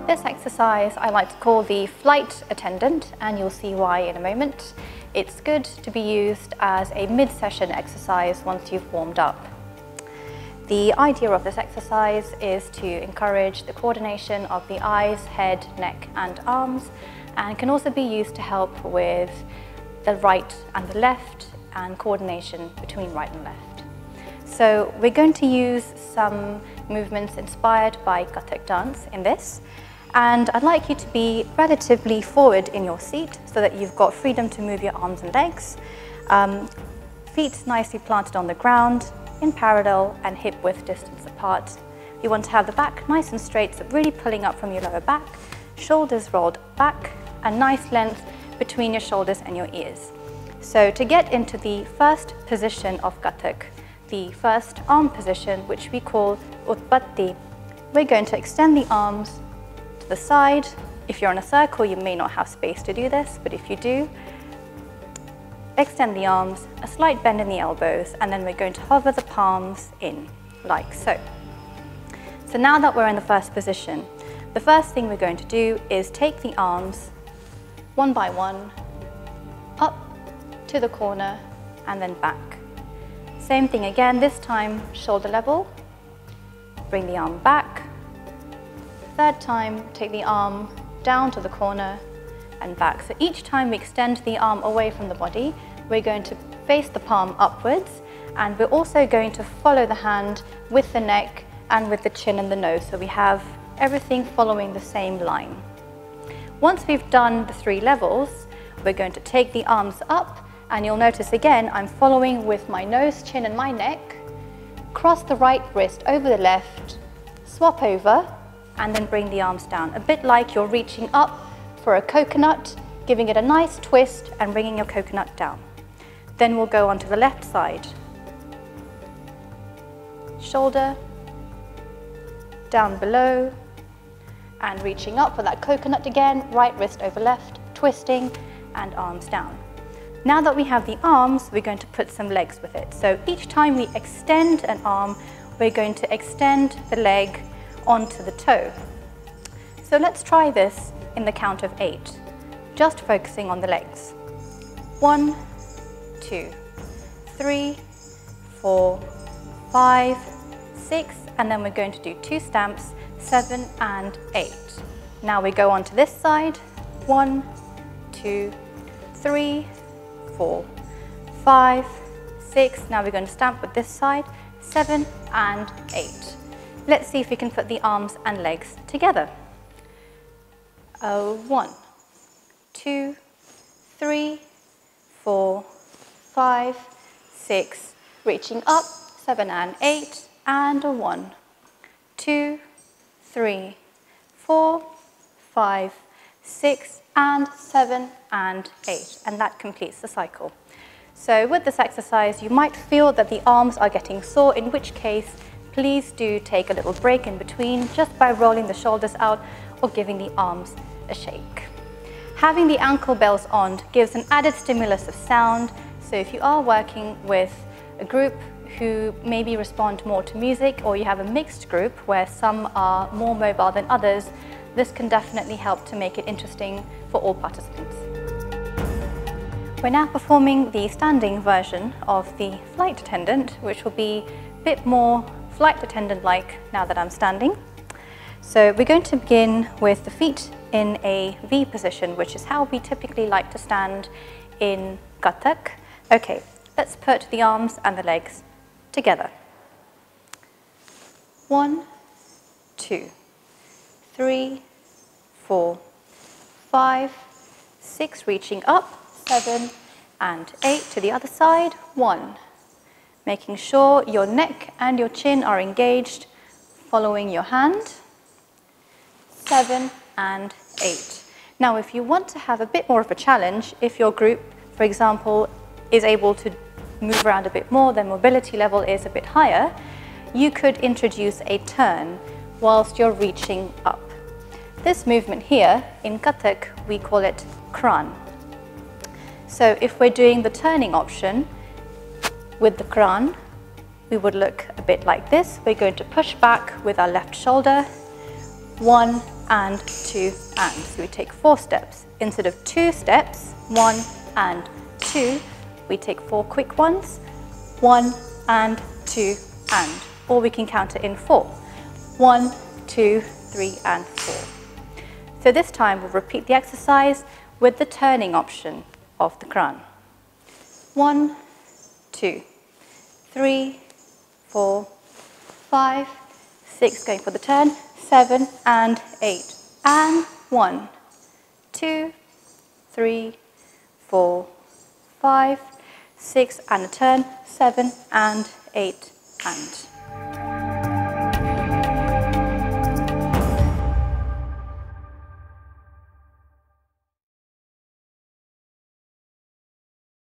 This exercise I like to call the flight attendant, and you'll see why in a moment. It's good to be used as a mid-session exercise once you've warmed up. The idea of this exercise is to encourage the coordination of the eyes, head, neck and arms, and can also be used to help with the right and the left and coordination between right and left. So we're going to use some movements inspired by Kathak dance in this, and I'd like you to be relatively forward in your seat so that you've got freedom to move your arms and legs. Feet nicely planted on the ground, in parallel and hip width distance apart. You want to have the back nice and straight, so really pulling up from your lower back, shoulders rolled back, and nice length between your shoulders and your ears. So to get into the first position of Kathak, the first arm position, which we call Utpatti, we're going to extend the arms to the side. If you're in a circle, you may not have space to do this, but if you do, extend the arms, a slight bend in the elbows, and then we're going to hover the palms in, like so. So now that we're in the first position, the first thing we're going to do is take the arms one by one, up to the corner, and then back. Same thing again, this time shoulder level, bring the arm back. Third time, take the arm down to the corner and back. So each time we extend the arm away from the body, we're going to face the palm upwards, and we're also going to follow the hand with the neck and with the chin and the nose, so we have everything following the same line. Once we've done the 3 levels, we're going to take the arms up, and you'll notice again I'm following with my nose, chin and my neck, cross the right wrist over the left, swap over, and then bring the arms down, a bit like you're reaching up for a coconut, giving it a nice twist and bringing your coconut down. Then we'll go on to the left side. Shoulder, down below, and reaching up for that coconut again, right wrist over left, twisting, and arms down. Now that we have the arms, we're going to put some legs with it. So each time we extend an arm, we're going to extend the leg onto the toe. So let's try this in the count of 8, just focusing on the legs. 1, 2, 3, 4, 5, 6, and then we're going to do 2 stamps, 7 and 8. Now we go on to this side. 1, 2, 3, 4, 5, 6. Now we're going to stamp with this side. 7 and 8. Let's see if we can put the arms and legs together. 1, 2, 3, 4, 5, 6, reaching up, 7 and 8, and a 1, 2, 3, 4, 5, 6, and 7 and 8, and that completes the cycle. So with this exercise, you might feel that the arms are getting sore, in which case, please do take a little break in between just by rolling the shoulders out or giving the arms a shake. Having the ankle bells on gives an added stimulus of sound, so if you are working with a group who maybe respond more to music, or you have a mixed group where some are more mobile than others, this can definitely help to make it interesting for all participants. We're now performing the standing version of the flight attendant, which will be a bit more flight attendant-like now that I'm standing. So we're going to begin with the feet in a V position, which is how we typically like to stand in Kathak. Okay, let's put the arms and the legs together. 1, 2, 3, 4, 5, 6, reaching up, 7 and 8 to the other side. 1, making sure your neck and your chin are engaged, following your hand. 7 and 8. Now, if you want to have a bit more of a challenge, if your group, for example, is able to move around a bit more, their mobility level is a bit higher, you could introduce a turn whilst you're reaching up. This movement here, in Kathak, we call it kran. So if we're doing the turning option with the kran, we would look a bit like this. We're going to push back with our left shoulder, 1 and 2 and. So we take 4 steps. Instead of 2 steps, 1 and 2, we take 4 quick ones, 1 and 2 and. Or we can count it in 4. 1, 2, 3 and 4. So this time we'll repeat the exercise with the turning option of the crown. 1, 2, 3, 4, 5, 6, going for the turn, 7 and 8. And 1, 2, 3, 4, 5, 6 and a turn, 7 and 8 and.